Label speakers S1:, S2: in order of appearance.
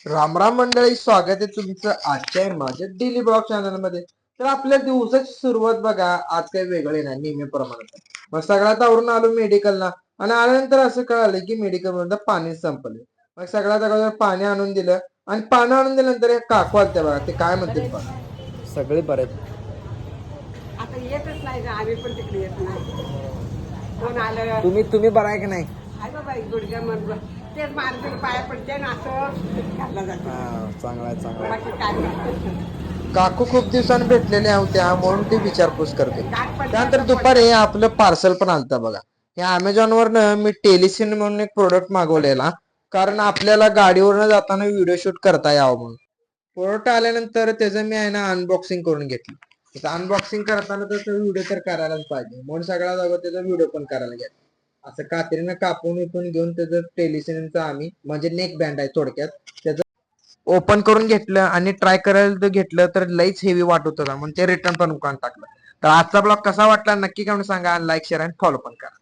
S1: राम राम मंडळी, स्वागत आहे तुमचं आजच्या माझ्या डेली ब्लॉग चॅनल मध्ये. तर आपल्या दिवसाची सुरुवात बघा आज काही वेगळे नाही, नेहमीप्रमाणे. मग सगळ्यात आवरून आलो मेडिकलला आणि आल्यानंतर असं कळालं की मेडिकल मध्ये पाणी संपले. मग सगळ्यात अगोदर पाणी आणून दिलं आणि पाणी आणून दिल्यानंतर एक काकू आलते बघा, ते काय म्हणतात बघा. सगळे बरे
S2: आता येतच नाही ना, आम्ही पण तिकडे येत नाही. कोण आलं
S1: तुम्ही बरा आहे की नाही?
S2: आहे बाबा गुडघ्या म्हणून तेच माणसाला पाया पडते ना, असं घातला जातो.
S1: चांगला
S2: बाकी काय नाही.
S1: काकू खूप दिवसांनी भेटलेल्या होत्या म्हणून ती विचारपूस करते.
S2: गाठ पडते
S1: त्यानंतर
S2: असं
S1: दुपारी आपलं पार्सल पण आलतं बघा. या अमेझॉन वरनं मी टेलिसिन म्हणून एक प्रोडक्ट मागवलेला, कारण आपल्याला गाडीवरनं जाताना व्हिडिओ शूट करता यावं म्हणून. प्रोडक्ट आल्यानंतर त्याचं मी आहे ना अनबॉक्सिंग करून घेतलं. त्याचं अनबॉक्सिंग करताना त्याचा व्हिडिओ तर करायलाच पाहिजे म्हणून सगळ्या जागा त्याचा व्हिडिओ पण करायला घेतला. असं कात्रीनं कापून इथून घेऊन त्याचं टेलिसिनचं आम्ही म्हणजे नेक बँड आहे थोडक्यात, त्याचं ओपन करून घेतलं आणि ट्राय करायला घेतलं तर लईच हेवी वाटत होता, म्हणून ते रिटर्न पण टाकलं. तर आजचा ब्लॉग कसा वाटला नक्की कमेंट सांगा, लाईक शेअर आणि फॉलो पण करा.